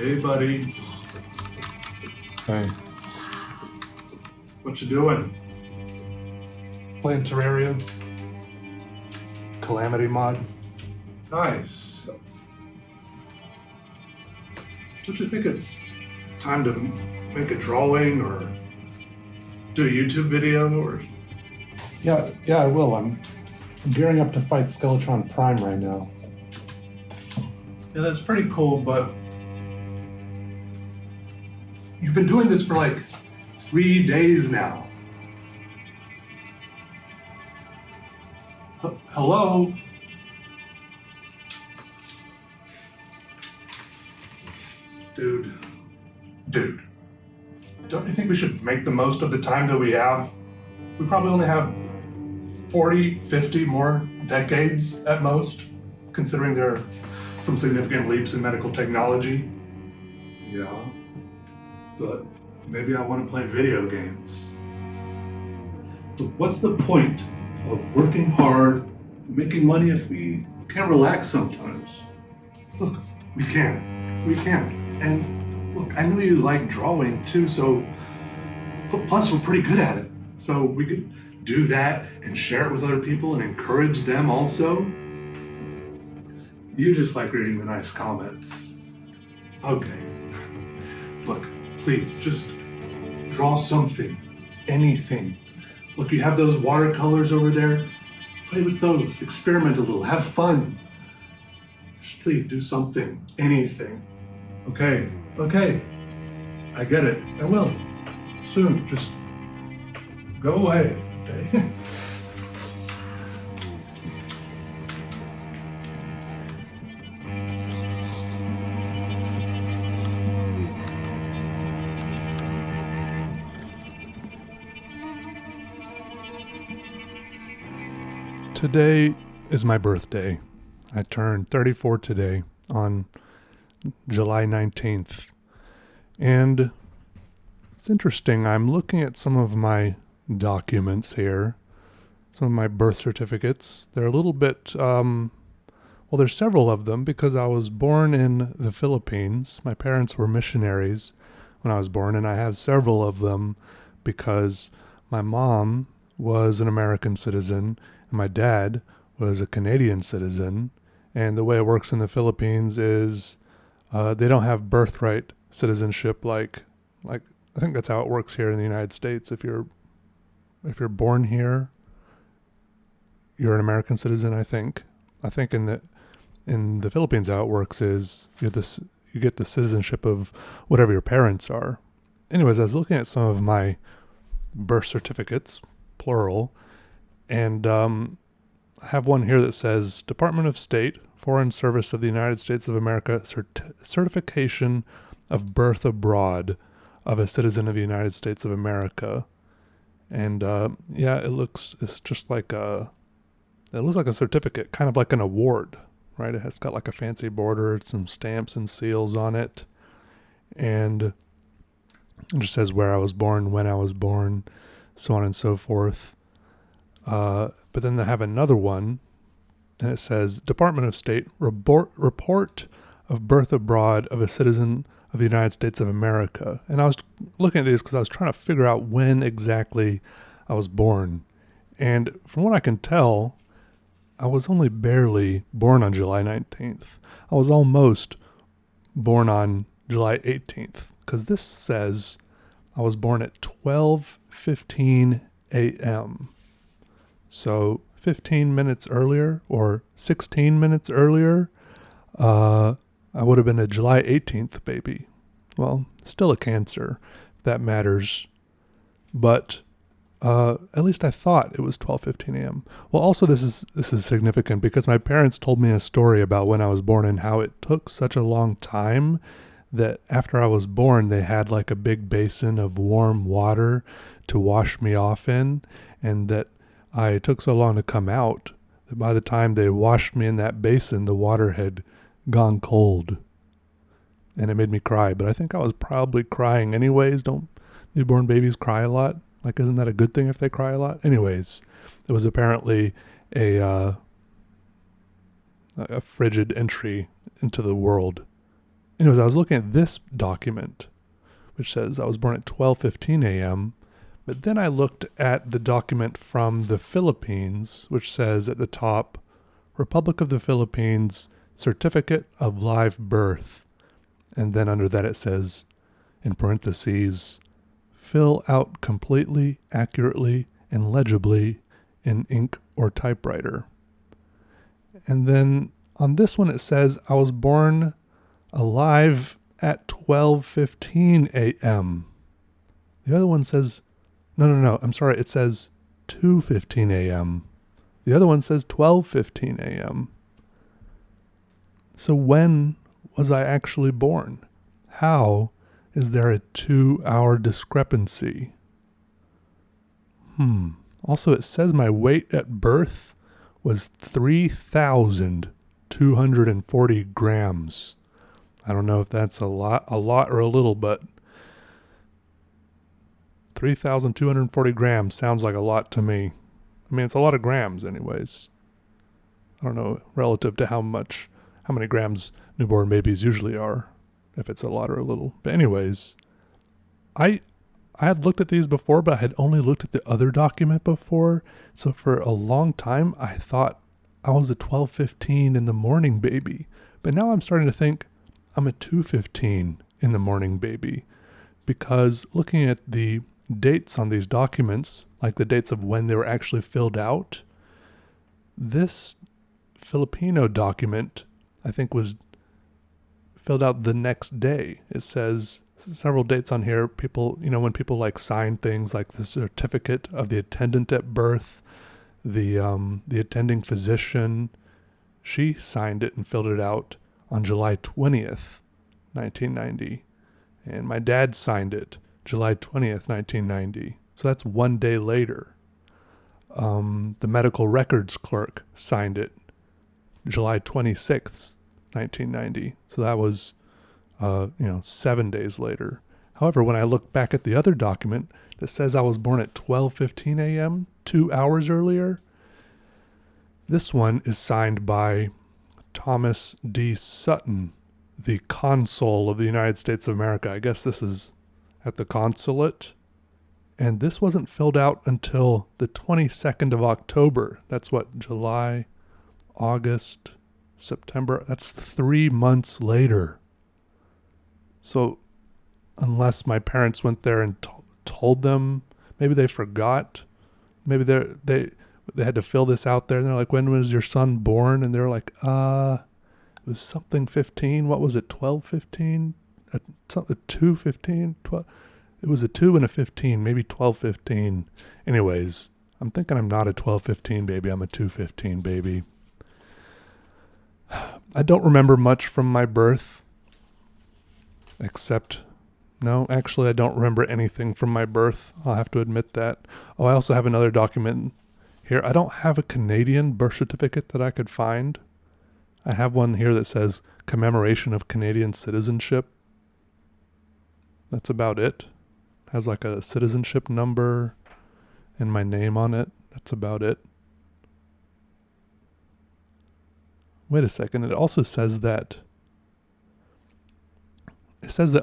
Hey, buddy. Hey, What you doing? playing Terraria, Calamity mod. Nice. Don't you think it's time to make a drawing or do a YouTube video or... Yeah, I will. I'm gearing up to fight Skeletron Prime right now. Yeah, that's pretty cool, but you've been doing this for like 3 days now. Hello? Dude, don't you think we should make the most of the time that we have? We probably only have 40, 50 more decades at most, considering there are some significant leaps in medical technology. Yeah, but maybe I want to play video games. But what's the point of working hard, making money if we can't relax sometimes? Look, we can. And look, I know you like drawing too, so plus we're pretty good at it. So we could do that and share it with other people and encourage them also. You just like reading the nice comments. Okay. Look, please, just draw something. Anything. Look, you have those watercolors over there. Play with those. Experiment a little. Have fun. Just please do something. Anything. Okay. I get it. I will. Soon. Just go away. Okay? Today is my birthday. I turned 34 today on July 19th. And it's interesting. I'm looking at some of my documents here, some of my birth certificates. They're a little bit, well, there's several of them because I was born in the Philippines. My parents were missionaries when I was born, and I have several of them because my mom was an American citizen and my dad was a Canadian citizen. And the way it works in the Philippines is they don't have birthright citizenship like I think that's how it works here in the United States. If you're born here, you're an American citizen. I think in the Philippines how it works is you get the citizenship of whatever your parents are. Anyways, I was looking at some of my birth certificates, plural, and I have one here that says Department of State, Foreign Service of the United States of America, certification of birth abroad of a citizen of the United States of America. And it's just like it looks like a certificate, kind of like an award, right? It's got like a fancy border, some stamps and seals on it. And it just says where I was born, when I was born, so on and so forth. But then they have another one, and it says Department of State report of birth abroad of a citizen of the United States of America. And I was looking at these because I was trying to figure out when exactly I was born. And from what I can tell, I was only barely born on July 19th. I was almost born on July 18th because this says I was born at 12:15 a.m. So 15 minutes earlier or 16 minutes earlier, I would have been a July 18th baby. Well, still a Cancer, if that matters. But at least I thought it was 12:15 a.m. Well, also this is significant because my parents told me a story about when I was born and how it took such a long time that after I was born, they had like a big basin of warm water to wash me off in, and that I took so long to come out that by the time they washed me in that basin, the water had gone cold. And it made me cry, but I think I was probably crying anyways. Don't newborn babies cry a lot? Like, isn't that a good thing if they cry a lot? Anyways, it was apparently a frigid entry into the world Anyways, I was looking at this document, which says I was born at 12:15 a.m., but then I looked at the document from the Philippines, which says at the top, Republic of the Philippines, Certificate of Live Birth. And then under that it says, in parentheses, fill out completely, accurately, and legibly in ink or typewriter. And then on this one it says I was born alive at 12:15 a.m. The other one says, no, I'm sorry, it says 2:15 a.m. The other one says 12:15 a.m. So when was I actually born? How is there a 2-hour discrepancy? Also, it says my weight at birth was 3,240 grams. I don't know if that's a lot or a little, but 3,240 grams sounds like a lot to me. I mean, it's a lot of grams anyways. I don't know relative to how many grams newborn babies usually are, if it's a lot or a little. But anyways, I had looked at these before, but I had only looked at the other document before. So for a long time, I thought I was a 12:15 in the morning baby. But now I'm starting to think I'm a 2:15 in the morning baby, because looking at the dates on these documents, like the dates of when they were actually filled out, this Filipino document, I think, was filled out the next day. It says several dates on here. People, when people like sign things like the certificate of the attendant at birth, the attending physician, she signed it and filled it out on July 20th, 1990. And my dad signed it July 20th, 1990. So that's one day later. The medical records clerk signed it July 26th, 1990. So that was, 7 days later. However, when I look back at the other document that says I was born at 12:15 a.m., 2 hours earlier, this one is signed by Thomas D. Sutton, the consul of the United States of America. I guess this is at the consulate. And this wasn't filled out until the 22nd of October. That's what, July, August, September. That's 3 months later. So unless my parents went there and told them, maybe they forgot. Maybe they had to fill this out there. And they're like, when was your son born? And they're like, it was something 15. What was it? 12:15? Something 2:15? 12. It was a 2 and a 15, maybe 12:15. Anyways, I'm thinking I'm not a 12:15 baby. I'm a 2:15 baby. I don't remember much from my birth. I don't remember anything from my birth. I'll have to admit that. Oh, I also have another document here. I don't have a Canadian birth certificate that I could find. I have one here that says commemoration of Canadian citizenship. That's about it. Has like a citizenship number and my name on it. That's about it. Wait a second. It also says that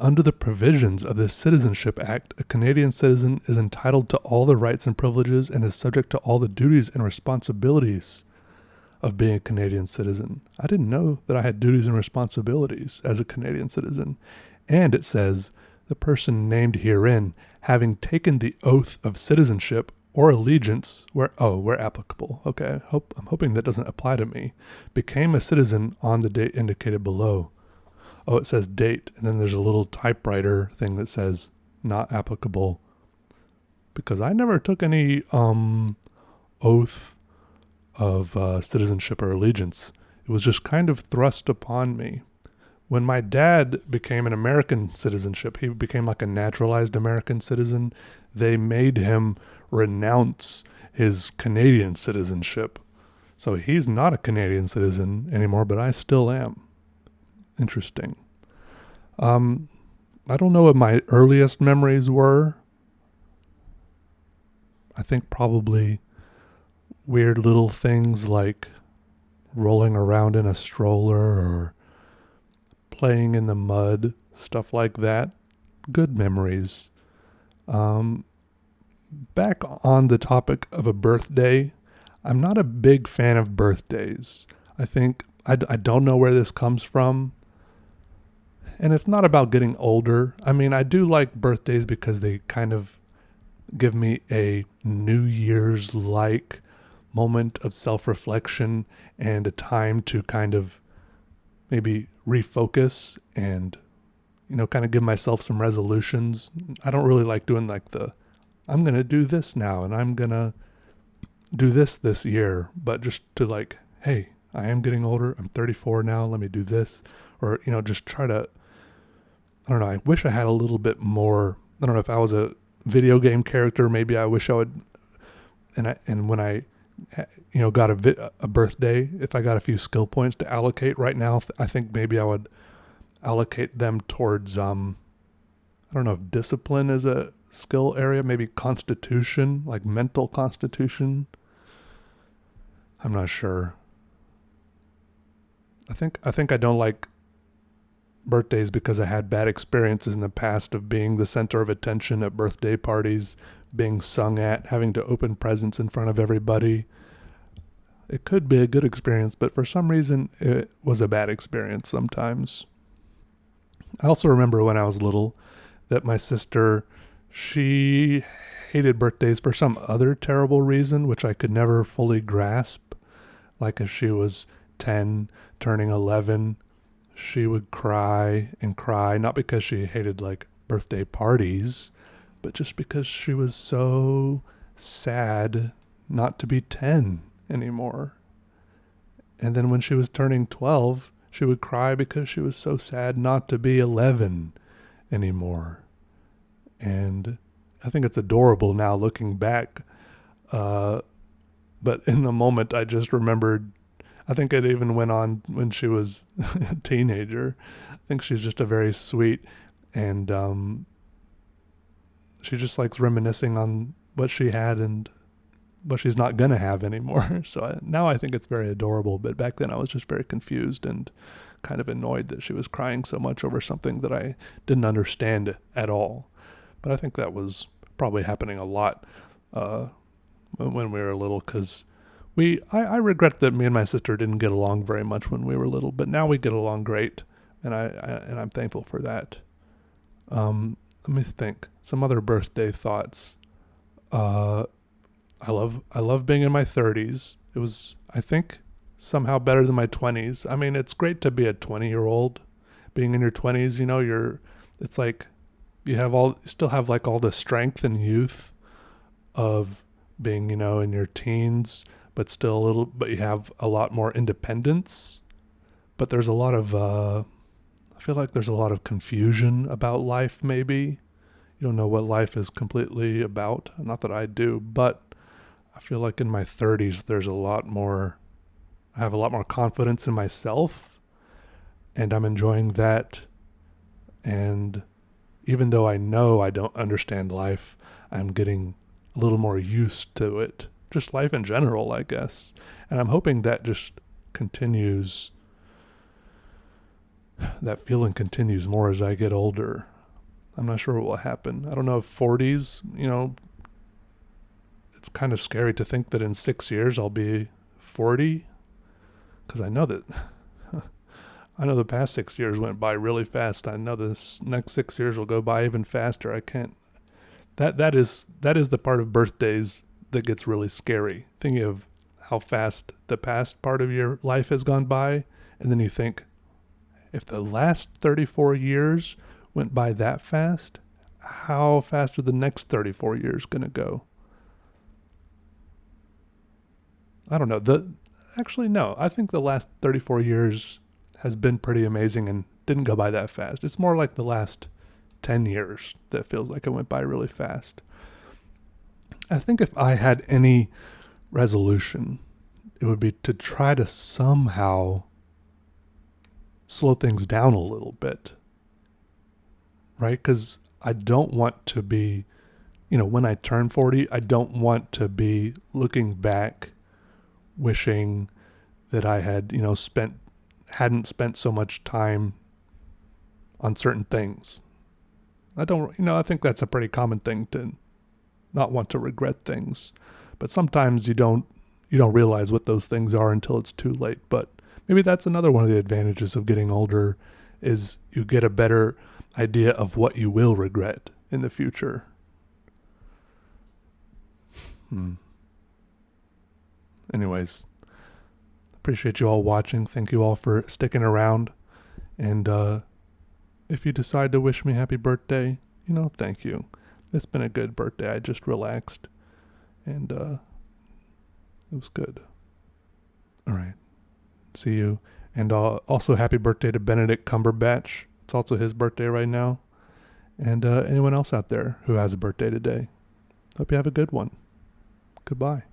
under the provisions of the Citizenship Act, a Canadian citizen is entitled to all the rights and privileges and is subject to all the duties and responsibilities of being a Canadian citizen. I didn't know that I had duties and responsibilities as a Canadian citizen. And it says, the person named herein, having taken the oath of citizenship or allegiance, where applicable. Okay, I'm hoping that doesn't apply to me, became a citizen on the date indicated below. Oh, it says date, and then there's a little typewriter thing that says not applicable, because I never took any oath of citizenship or allegiance. It was just kind of thrust upon me. When my dad became an American citizenship, he became like a naturalized American citizen. They made him renounce his Canadian citizenship. So he's not a Canadian citizen anymore, but I still am. Interesting. I don't know what my earliest memories were. I think probably weird little things like rolling around in a stroller or playing in the mud, stuff like that. Good memories. Back on the topic of a birthday, I'm not a big fan of birthdays. I think, I don't know where this comes from. And it's not about getting older. I mean, I do like birthdays because they kind of give me a New Year's like moment of self-reflection and a time to kind of maybe refocus and, kind of give myself some resolutions. I don't really like doing like I'm going to do this now and I'm going to do this year, but just to like, hey, I am getting older. I'm 34 now. Let me do this. Or, just try to, I don't know. I wish I had a little bit more. I don't know if I was a video game character, maybe I wish I would, and when I got a birthday, if I got a few skill points to allocate right now, I think maybe I would allocate them towards I don't know if discipline is a skill area, maybe constitution, like mental constitution. I'm not sure. I think I don't like birthdays because I had bad experiences in the past of being the center of attention at birthday parties, being sung at, having to open presents in front of everybody. It could be a good experience, but for some reason it was a bad experience sometimes. I also remember when I was little that my sister, she hated birthdays for some other terrible reason, which I could never fully grasp. Like if she was 10, turning 11, she would cry and cry, not because she hated like birthday parties, but just because she was so sad not to be 10 anymore. And then when she was turning 12, she would cry because she was so sad not to be 11 anymore. And I think it's adorable now looking back. But in the moment, I just remembered, I think it even went on when she was a teenager. I think she's just a very sweet, and she just likes reminiscing on what she had and what she's not going to have anymore. So now I think it's very adorable, but back then I was just very confused and kind of annoyed that she was crying so much over something that I didn't understand at all. But I think that was probably happening a lot when we were little, because I regret that me and my sister didn't get along very much when we were little, but now we get along great, and I'm thankful for that. Let me think. Some other birthday thoughts. I love being in my 30s. It was, I think, somehow better than my 20s. I mean, it's great to be a 20-year-old. Being in your 20s, it's like you still have like all the strength and youth of being, in your teens, but but you have a lot more independence. But there's a lot of, I feel like there's a lot of confusion about life, maybe. You don't know what life is completely about. Not that I do, but I feel like in my 30s, I have a lot more confidence in myself, and I'm enjoying that. And even though I know I don't understand life, I'm getting a little more used to it. Just life in general, I guess. And I'm hoping that just continues, that feeling continues more as I get older. I'm not sure what will happen. I don't know if 40s, it's kind of scary to think that in 6 years I'll be 40, because I know that the past 6 years went by really fast. I know this next 6 years will go by even faster. I can't. That is the part of birthdays that gets really scary. Thinking of how fast the past part of your life has gone by, and then you think, if the last 34 years went by that fast, how fast are the next 34 years going to go? I don't know. Actually, no. I think the last 34 years has been pretty amazing and didn't go by that fast. It's more like the last 10 years that feels like it went by really fast. I think if I had any resolution, it would be to try to somehow slow things down a little bit, right? Because I don't want to be, when I turn 40, I don't want to be looking back wishing that I had, hadn't spent so much time on certain things. I think that's a pretty common thing, to not want to regret things. But sometimes you don't realize what those things are until it's too late. But maybe that's another one of the advantages of getting older, is you get a better idea of what you will regret in the future. Anyways, appreciate you all watching. Thank you all for sticking around. And if you decide to wish me happy birthday, thank you. It's been a good birthday. I just relaxed, and it was good. All right. See you. And also happy birthday to Benedict Cumberbatch. It's also his birthday right now. And anyone else out there who has a birthday today. Hope you have a good one. Goodbye.